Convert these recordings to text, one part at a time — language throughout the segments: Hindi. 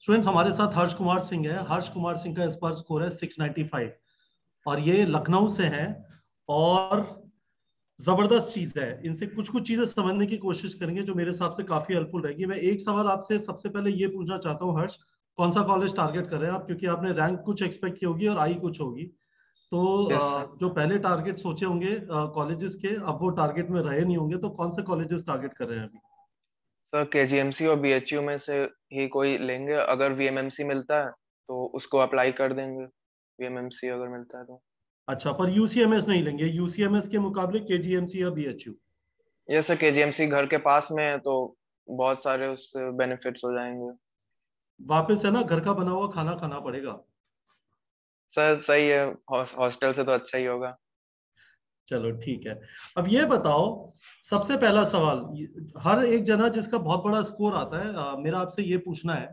स्टूडेंट्स हमारे साथ हर्ष कुमार सिंह है। हर्ष कुमार सिंह का इस बार स्कोर है 695 और ये लखनऊ से है। और जबरदस्त चीज है, इनसे कुछ कुछ चीजें समझने की कोशिश करेंगे जो मेरे हिसाब से काफी हेल्पफुल रहेगी। मैं एक सवाल आपसे सबसे पहले ये पूछना चाहता हूँ हर्ष, कौन सा कॉलेज टारगेट कर रहे हैं आप? क्योंकि आपने रैंक कुछ एक्सपेक्ट की होगी और आई कुछ होगी। तो यस सर। जो पहले टारगेट सोचे होंगे कॉलेजेस के, अब वो टारगेट में रहे नहीं होंगे, तो कौन से कॉलेजेस टारगेट कर रहे हैं अभी? सर केजीएमसी और बीएचयू में से ही कोई लेंगे। अगर वीएमएमसी मिलता है तो उसको अप्लाई कर देंगे, वीएमएमसी अगर मिलता है तो। अच्छा, पर यूसीएमएस नहीं लेंगे? यूसीएमएस के मुकाबले केजीएमसी या बीएचयू? ये सर केजीएमसी घर के पास में है तो बहुत सारे उससे बेनिफिट्स हो जाएंगे। वापस है ना, घर का बना हुआ खाना खाना पड़ेगा। सर सही है, हॉस्टल से तो अच्छा ही होगा। चलो ठीक है। अब ये बताओ, सबसे पहला सवाल, हर एक जना जिसका बहुत बड़ा स्कोर आता है, मेरा आपसे ये पूछना है,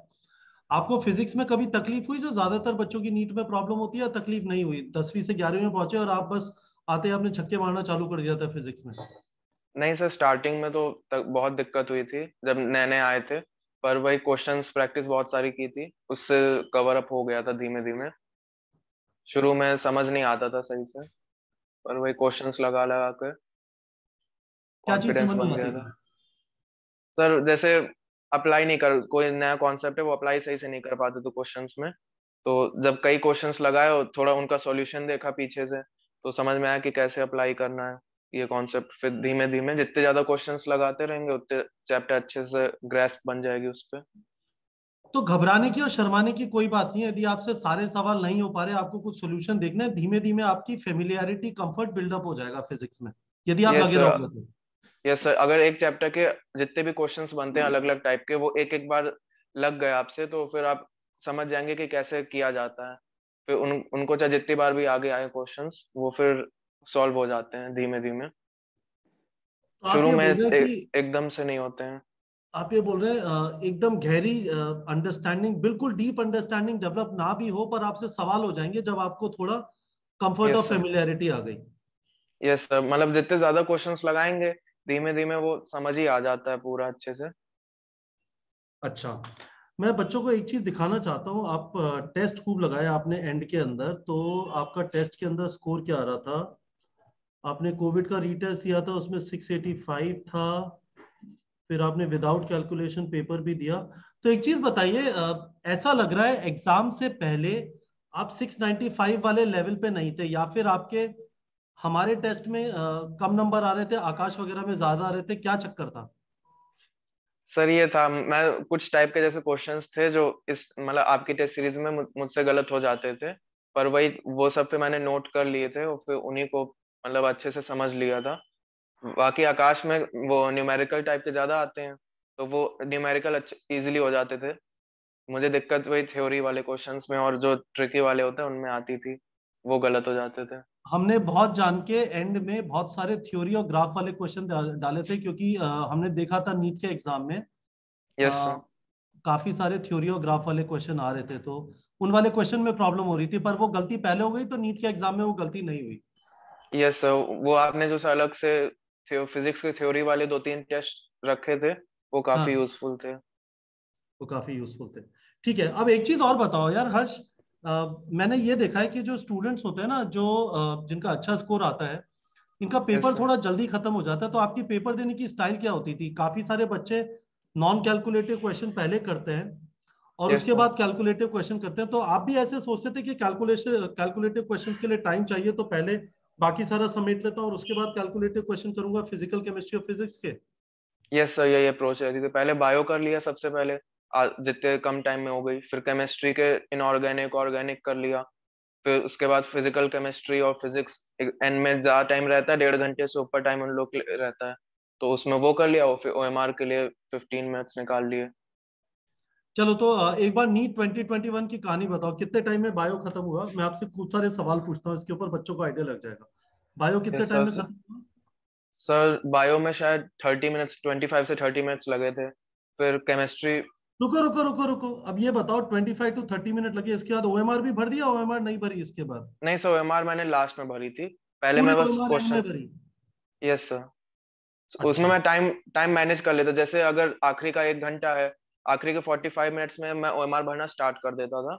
आपको फिजिक्स में कभी तकलीफ हुई जो ज्यादातर बच्चों की नीट में प्रॉब्लम होती है, या तकलीफ नहीं हुई? 10वीं से 11वीं में पहुंचे और आप बस आते ही आपने छक्के मारना चालू कर दिया था फिजिक्स में? नहीं सर, स्टार्टिंग में तो बहुत दिक्कत हुई थी जब नए नए आए थे। पर वही क्वेश्चंस प्रैक्टिस बहुत सारी की थी, उससे कवर अप हो गया था धीमे धीमे। शुरू में समझ नहीं आता था सही से, पर वही क्वेश्चंस लगा लगा कर क्या चीज कॉन्फिडेंस समझ नहीं बन गया आती था। थी? सर जैसे अप्लाई नहीं कर, कोई नया कॉन्सेप्ट है वो अप्लाई सही से नहीं कर पाते तो क्वेश्चंस में। तो जब कई क्वेश्चंस लगाए और थोड़ा उनका सॉल्यूशन देखा पीछे से, तो समझ में आया कि कैसे अप्लाई करना है ये कॉन्सेप्ट। फिर धीमे धीमे जितने ज्यादा क्वेश्चंस लगाते रहेंगे उतने चैप्टर अच्छे से ग्रेस्प बन जाएगी उस पे। तो घबराने की और शर्माने की कोई बात नहीं है। यदि आपसे सारे सवाल नहीं हो पा रहे, आपको कुछ सोल्यूशन देखना है, धीमे धीमे आपकी फेमिलियरिटी, कंफर्ट बिल्डअप हो जाएगा फिजिक्स में, यदि आप यस लगे सर। रहोगे तो। यस सर, अगर एक चैप्टर के जितने भी क्वेश्चंस बनते हैं अलग अलग टाइप के, वो एक एक बार लग गए आपसे तो फिर आप समझ जाएंगे कि कैसे किया जाता है। फिर उनको चाहे जितनी बार भी आगे आए क्वेश्चंस, वो फिर सॉल्व हो जाते हैं धीमे धीमे। तो आप शुरू ये में बोल रहे हैं कि, एकदम से नहीं होते हैं। आप ये बोल रहे हैं एकदम गहरी अंडरस्टैंडिंग, बिल्कुल डीप अंडरस्टैंडिंग डेवलप ना भी हो, पर आपसे सवाल हो जाएंगे जब आपको थोड़ा कंफर्ट और यस सर। फेमिलियरिटी आ गई। यस सर, मतलब जितने ज्यादा क्वेश्चंस लगाएंगे धीमे धीमे वो समझ ही आ जाता है पूरा अच्छे से। अच्छा, मैं बच्चों को एक चीज दिखाना चाहता हूँ। आप टेस्ट खूब लगाया आपने एंड के अंदर, तो आपका टेस्ट के अंदर स्कोर क्या आ रहा था? आपने कोविड का रीटेस्ट दिया था, उसमें 685 था। फिर आपने विदाउट कैलकुलेशन पेपर भी दिया। तो एक चीज बताइए, ऐसा लग रहा है एग्जाम से पहले आप 695 वाले लेवल पे नहीं थे, या फिर आपके हमारे टेस्ट में कम नंबर आ रहे थे, आकाश वगैरह में ज्यादा आ रहे थे? क्या चक्कर था? सर ये था, मैं कुछ टाइप के जैसे क्वेश्चंस थे जो इस मतलब आपकी टेस्ट सीरीज में मुझसे गलत हो जाते थे। पर वही वो सब फिर मैंने नोट कर लिए थे और फिर उन्हीं को मतलब अच्छे से समझ लिया था। बाकी आकाश में वो न्यूमेरिकल टाइप के ज्यादा आते हैं, तो वो न्यूमेरिकल अच्छे इजीली हो जाते थे। मुझे दिक्कत वही थ्योरी वाले क्वेश्चंस में और जो ट्रिकी वाले होते हैं उनमें आती थी, वो गलत हो जाते थे। हमने बहुत जान के एंड में बहुत सारे थ्योरी और ग्राफ वाले क्वेश्चन डाले थे, क्योंकि हमने देखा था नीट के एग्जाम में यस सर। अ, काफी सारे थ्योरी और ग्राफ वाले क्वेश्चन आ रहे थे, तो उन वाले क्वेश्चन में प्रॉब्लम हो रही थी, पर वो गलती पहले हो गई, तो नीट के एग्जाम में वो गलती नहीं हुई। यस सर, वो आपने जो अलग से फिजिक्स के थ्योरी वाले दो तीन टेस्ट रखे थे वो काफी हाँ, यूजफुल थे। वो काफी यूजफुल थे। ठीक है, अब एक चीज और बताओ यार हर्ष, मैंने ये देखा है कि जो स्टूडेंट्स होते हैं ना, जो जिनका अच्छा स्कोर आता है, इनका यस पेपर सर। थोड़ा जल्दी खत्म हो जाता है। तो आपकी पेपर देने की स्टाइल क्या होती थी? काफी सारे बच्चे नॉन कैलकुलेटिव क्वेश्चन पहले करते हैं और यस उसके सर। बाद कैलकुलेटिव क्वेश्चन करते हैं। तो आप भी ऐसे सोचते थे कि कैलकुलेशन कैलकुलेटिव क्वेश्चंस के लिए टाइम चाहिए, तो पहले बाकी सारा समेट लेता हूँ और उसके बाद कैलकुलेटिव क्वेश्चन करूंगा फिजिकल, केमिस्ट्री और फिजिक्स के? यस सर, यही अप्रोच रहती थी। पहले बायो कर लिया सबसे पहले, जितने कम टाइम में हो गई। फिर केमिस्ट्री के इनऑर्गेनिक ऑर्गेनिक कर लिया। फिर उसके बाद फिजिकल केमिस्ट्री और फिजिक्स, एन में ज्यादा टाइम रहता है, 1.5 घंटे से ऊपर टाइम उन लोग के लिए रहता है, तो उसमें वो कर लिया। और फिर ओएमआर के लिए 15 मिनट्स निकाल लिए। चलो, तो एक बार नीट 2021 की कहानी बताओ, कितने टाइम में बायो खत्म हुआ? मैं आपसे खूब सारे सवाल पूछता हूँ, इसके ऊपर बच्चों को आइडिया लग जाएगा। बायो कितने यस टाइम सर। में खत्म हुआ? सर बायो में शायद 30 मिनट्स, 25 से 30 मिनट्स लगे थे। फिर केमिस्ट्री। रुको रुको रुको रुको, अब ये बताओ, 25 to 30 मिनट लगे, इसके बाद ओएमआर भी भर दिया, ओएमआर नहीं भरी इसके बाद? नहीं सर, ओएमआर मैंने लास्ट में भरी थी। पहले पूरी मैं बस ओएमआर एंड में क्वेश्चन। भरी? Yes sir. उसमें अच्छा। मैं टाइम टाइम मैनेज कर लेता, जैसे अगर आखिरी का 1 घंटा है, आखिरी के 45 मिनट्स में मैं ओएमआर भरना स्टार्ट कर देता था,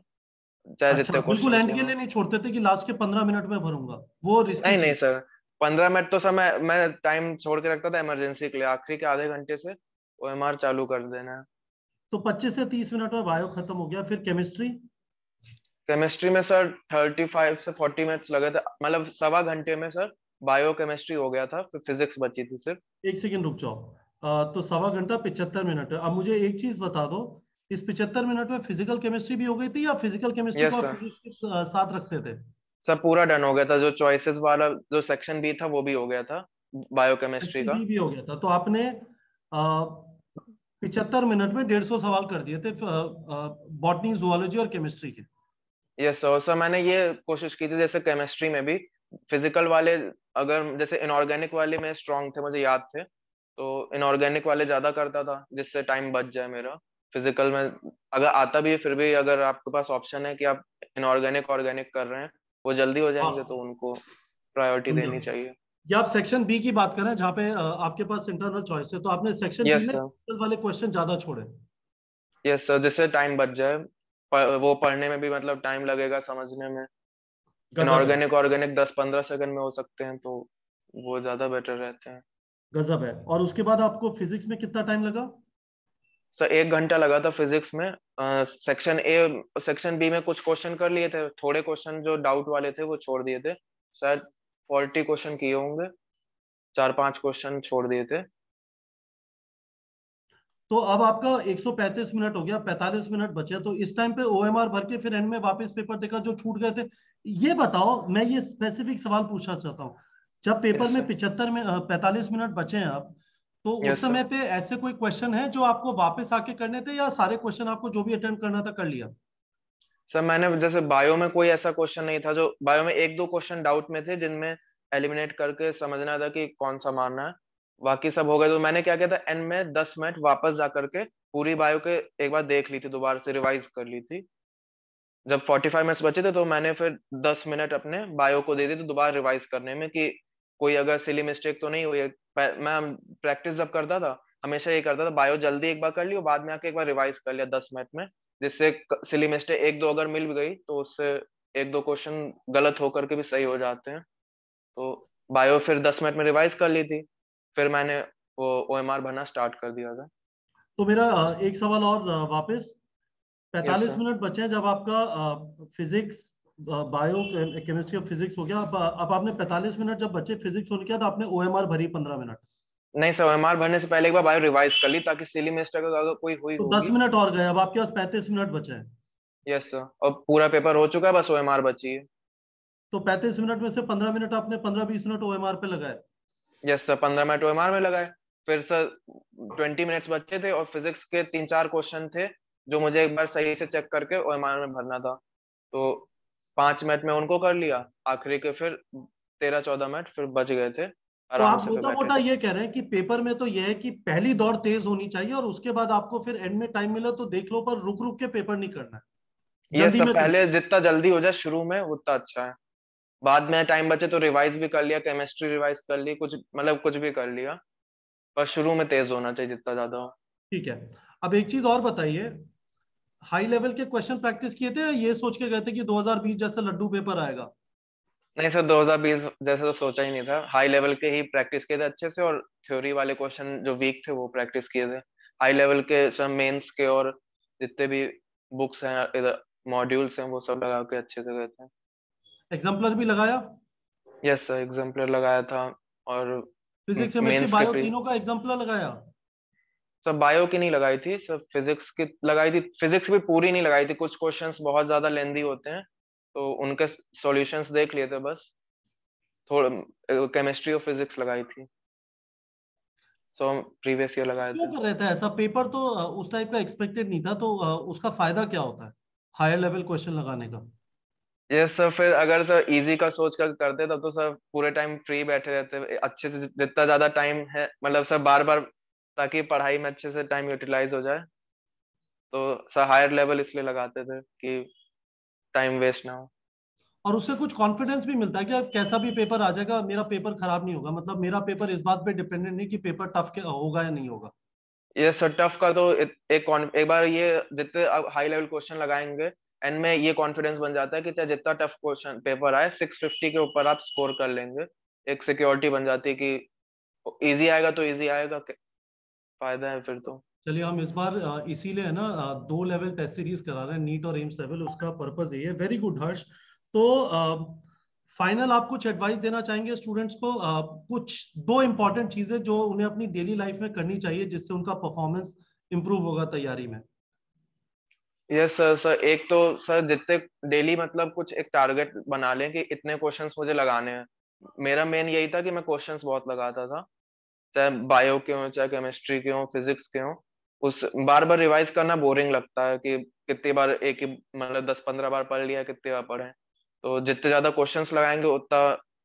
चाहे अच्छा, जितने बिल्कुल क्वेश्चन एंड के हो। लिए नहीं छोड़ते थे कि लास्ट के 15 मिनट में भरूंगा, वो रिस्की नहीं नहीं चीज। सर, 15 मिनट तो सर मैं टाइम छोड़ के रखता था इमरजेंसी के लिए, आखिरी के आधे घंटे से ओएमआर चालू कर देना है। तो 25 से 30 मिनट में बायो खत्म हो गया, फिर केमिस्ट्री? केमिस्ट्री में सर 35 से 40 मिनट्स लगे थे, मतलब सवा घंटे में सर बायो केमिस्ट्री हो गया था, फिर फिजिक्स बची थी सिर्फ। एक सेकेंड रुक जाओ। तो सवा घंटा 75 मिनट है। अब मुझे एक चीज बता दो, इस 75 मिनट में फिजिकल केमिस्ट्री भी हो गई थी या फिजिकल केमिस्ट्री को यस आप सर, फिजिक्स के साथ रखते थे? सब पूरा डन हो गया था, जो चॉइसेस वाला जो सेक्शन बी था वो भी हो गया था बायोकेमिस्ट्री सेक्शन का। बी भी हो गया था, तो आपने 75 मिनट में 150 सवाल कर दिए थे बॉटनी, जुआलॉजी और केमिस्ट्री के। यस सर, सर मैंने ये कोशिश की थी जैसे केमिस्ट्री में भी फिजिकल वाले, अगर जैसे इनऑर्गेनिक वाले में स्ट्रांग थे मुझे याद थे, तो इनऑर्गेनिक वाले ज्यादा करता था जिससे टाइम बच जाए मेरा। फिजिकल में अगर आता भी है फिर भी अगर आपके पास ऑप्शन है कि आप इनऑर्गेनिक ऑर्गेनिक कर रहे हैं, वो जल्दी हो जाएंगे तो हाँ, उनको प्रायोरिटी समझा। देनी चाहिए। ये आप सेक्शन बी की बात कर रहे हैं जहाँ पे आपके पास इंटरनल चॉइस है, तो आपने सेक्शन बी यस में सर, वाले क्वेश्चन ज्यादा छोड़े। यस सर, जिससे टाइम बच जाए, वो पढ़ने में भी मतलब टाइम लगेगा समझने में। गजब है। इनऑर्गेनिक ऑर्गेनिक 10-15 सेकंड में हो सकते हैं, तो वो ज्यादा बेटर रहते हैं। गजब है। और उसके बाद आपको फिजिक्स में कितना टाइम लगा? सर 1 घंटा लगा था फिजिक्स में। सेक्शन ए सेक्शन बी में कुछ क्वेश्चन कर लिए थे, थोड़े क्वेश्चन जो डाउट वाले थे वो छोड़ दिए थे। शायद 40 क्वेश्चन किए होंगे, 4-5 क्वेश्चन छोड़ दिए थे। तो अब आपका 135 मिनट हो गया, 45 मिनट बचे, तो इस टाइम पे ओएमआर भर के फिर एंड में वापस पेपर देखा जो छूट गए थे। ये बताओ, मैं ये स्पेसिफिक सवाल पूछना चाहता हूँ, जब पेपर यस में सर, 45 मिनट बचे हैं अब, तो उस यस सर। समय पे ऐसे कोई क्वेश्चन है जो आपको वापस आके करने थे, या सारे क्वेश्चन आपको जो भी अटेम्प्ट करना था कर लिया? सर मैंने जैसे बायो में कोई ऐसा क्वेश्चन नहीं था, जो बायो में 1-2 क्वेश्चन डाउट में थे जिनमें एलिमिनेट करके समझना था कि कौन सा मानना है। बाकी सब हो गए, तो मैंने क्या किया था एंड में 10 मिनट वापस जा करके पूरी बायो के एक बार देख ली थी, दोबारा से रिवाइज कर ली थी। जब 45 मिनट्स बचे थे तो मैंने फिर 10 मिनट अपने बायो को दे दी थी दोबारा रिवाइज करने में, कि कोई अगर सिली मिस्टेक तो नहीं हुई है। मैं प्रैक्टिस जब करता था हमेशा ये करता था, बायो जल्दी एक बार कर लियो, बाद में आके एक बार रिवाइज कर लिया 10 मिनट में, जिससे सिली मिस्टेक 1-2 अगर मिल भी गई तो उससे 1-2 क्वेश्चन गलत होकर के भी सही हो जाते हैं। तो बायो फिर 10 मिनट में रिवाइज कर ली थी, फिर मैंने वो ओएमआर भरना स्टार्ट कर दिया था। तो मेरा एक सवाल और वापस, यस 45 सर। मिनट बचे हैं, जब आपका फिजिक्स, बायो, केमिस्ट्री और फिजिक्स हो गया, अब आपने 45 मिनट जब बचे फिजिक्स होने के बाद, आपने ओएमआर भरी 15 मिनट, नहीं सर, ओएमआर भरने से पहले एक बार बायो रिवाइज कर ली ताकि सिली मिस्टेक अगर कोई हुई तो दस होगी। मिनट और गए, अब आपके पास 35 मिनट बचे हैं। यस सर, और पूरा पेपर हो चुका है, बस ओएमआर बची है। तो 35 मिनट में से 15 मिनट आपने 15-20 मिनट ओएमआर पे लगाए। यस सर, 15 मिनट ओएमआर में लगाए। फिर सर 20 मिनट्स बचे थे और फिजिक्स के 3-4 क्वेश्चन थे जो मुझे एक बार सही से चेक करके ओएमआर में भरना था, तो 5 मिनट में उनको कर लिया। आखिरी के फिर 13-14 मिनट फिर बच गए थे, तो आराम आप से फिर मोटा बैठे मोटा थे। ये कह रहे हैं कि पेपर में तो ये है कि पहली दौड़ तेज होनी चाहिए, और उसके बाद आपको फिर एंड में टाइम मिला तो देख लो, पर रुक रुक के पेपर नहीं करना है, ये जल्दी सब में कर पहले लो। जितना जल्दी हो जाए शुरू में उतना अच्छा है, बाद में टाइम बचे तो रिवाइज भी कर लिया, केमिस्ट्री रिवाइज कर ली, कुछ मतलब कुछ भी कर लिया, पर शुरू में तेज होना चाहिए जितना ज्यादा हो। ठीक है। अब एक चीज और बताइए, हाई लेवल के क्वेश्चन प्रैक्टिस किए थे, या ये सोच के गए थे कि 2020 जैसा लड्डू पेपर आएगा? नहीं सर, 2020 जैसे तो सोचा ही नहीं था, हाई लेवल के ही प्रैक्टिस किए थे अच्छे से, और थ्योरी वाले क्वेश्चन जो वीक थे वो प्रैक्टिस किए थे। हाई लेवल के सर मेंस के और जितने भी बुक्स हैं इधर मॉड्यूल्स हैं वो सब लगा के अच्छे से गए थे। एग्जाम्पलर भी लगाया? यस सर, एग्जाम्पलर लगाया था, और फिजिक्स, केमिस्ट्री, मेंस के बायो प्री तीनों का एग्जाम्पलर लगाया? सब बायो की नहीं लगाई थी, सब फिजिक्स की लगाई थी। फिजिक्स भी पूरी नहीं लगाई थी, कुछ क्वेश्चंस बहुत ज्यादा लेंदी होते हैं तो उनके सॉल्यूशंस देख लिए थे बस। थोड़ा केमिस्ट्री और फिजिक्स लगाई थी, सो प्रीवियस ईयर लगाए क्यों थे। कर रहे थे ऐसा? पेपर तो उस टाइप का एक्सपेक्टेड नहीं था, तो उसका फायदा क्या होता है हायर लेवल क्वेश्चन लगाने का? ये सर फिर अगर सर इजी का सोच कर करते तब तो सर पूरे टाइम फ्री बैठे रहते अच्छे से, जितना ज्यादा टाइम है मतलब सर बार बार, ताकि पढ़ाई में अच्छे से टाइम यूटिलाइज हो जाए, तो सर हायर लेवल इसलिए लगाते थे कि टाइम वेस्ट ना हो। और उससे कुछ कॉन्फिडेंस भी मिलता है कि अब कैसा भी पेपर आ जाएगा, मेरा पेपर खराब नहीं होगा, मतलब मेरा पेपर इस बात पे डिपेंडेंट नहीं कि पेपर टफ होगा या नहीं होगा। ये सर टफ का तो एक बार ये जितने हाई लेवल क्वेश्चन लगाएंगे एंड में ये कॉन्फिडेंस बन जाता है कि चाहे जितना टफ क्वेश्चन पेपर आए 650 के ऊपर आप स्कोर कर लेंगे। एक सिक्योरिटी बन जाती है कि इजी आएगा तो इजी आएगा, फायदा है फिर तो। चलिए हम इस बार इसीलिए है ना 2 लेवल टेस्ट सीरीज करा रहे हैं, नीट और एम्स लेवल, उसका पर्पस यही है। वेरी गुड हर्ष। तो फाइनल आप कुछ एडवाइस देना चाहेंगे स्टूडेंट्स को, कुछ 2 इंपॉर्टेंट चीजें जो उन्हें अपनी डेली लाइफ में करनी चाहिए जिससे उनका परफॉर्मेंस इंप्रूव होगा तैयारी में? Yes sir. सर एक तो सर जितने डेली मतलब कुछ एक टारगेट बना लें कि इतने क्वेश्चंस मुझे लगाने हैं। मेरा मेन यही था कि मैं क्वेश्चंस बहुत लगाता था, चाहे बायो के हो, चाहे केमिस्ट्री के हो, फिजिक्स के हो। उस बार बार रिवाइज करना बोरिंग लगता है कि कितनी बार एक ही मतलब 10-15 बार पढ़ लिया, कितनी बार पढ़े। तो जितने ज्यादा क्वेश्चंस लगाएंगे उतना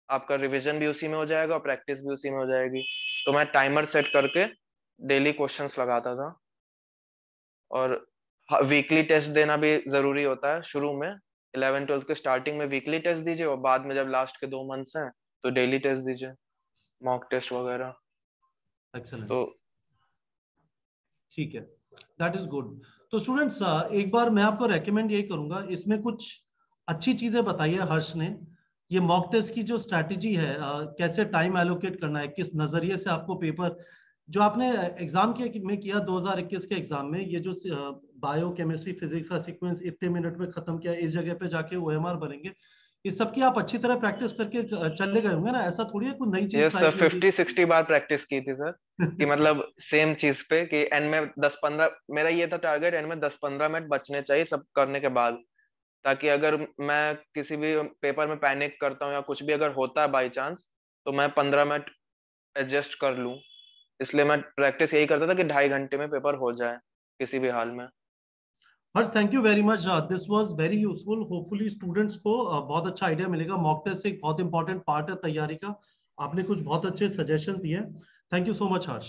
आपका रिवीजन भी उसी में हो जाएगा और प्रैक्टिस भी उसी में हो जाएगी। तो मैं टाइमर सेट करके डेली क्वेश्चंस लगाता था। और वीकली टेस्ट देना भी जरूरी होता है शुरू में। 11th-12th के स्टार्टिंग में वीकली टेस्ट दीजिए और बाद में जब लास्ट के 2 मंथ्स हैं तो डेली टेस्ट दीजिए, मॉक टेस्ट वगैरह। एक्सेलेंट। तो ठीक है, दैट इज गुड। तो स्टूडेंट्स एक बार मैं आपको रेकमेंड यही करूंगा, इसमें कुछ अच्छी चीजें बताई है हर्ष ने। ये मॉक टेस्ट की जो स्ट्रैटेजी है, कैसे टाइम एलोकेट करना है, किस नजरिए से आपको पेपर जो आपने एग्जाम के में किया 2021 के एग्जाम में, ये जो बायो केमिस्ट्री फिजिक्स का सीक्वेंस इतने मिनट में खत्म किया, इस जगह पे जाके ओएमआर बनेंगे, इस सब की आप अच्छी तरह प्रैक्टिस करके चले गए होंगे ना? ऐसा थोड़ी है कोई नई चीज यस ट्राई सर, की होगी। 50-60 बार प्रैक्टिस की थी सर। कि मतलब सेम चीज पे कि एंड में 10-15, मेरा ये था टारगेट, एंड में 10-15 मिनट बचने चाहिए सब करने के बाद, ताकि अगर मैं किसी भी पेपर में पैनिक करता हूँ या कुछ भी अगर होता है बाई चांस, तो मैं 15 मिनट एडजस्ट कर लूँ। इसलिए मैं प्रैक्टिस यही करता था कि 2.5 घंटे में पेपर हो जाए किसी भी हाल में। Harsh thank you very much, this was very useful. Hopefully students को बहुत अच्छा आइडिया मिलेगा। मॉक टेस्ट एक बहुत इंपॉर्टेंट पार्ट है तैयारी का। आपने कुछ बहुत अच्छे सजेशन दिए। Thank you so much Harsh.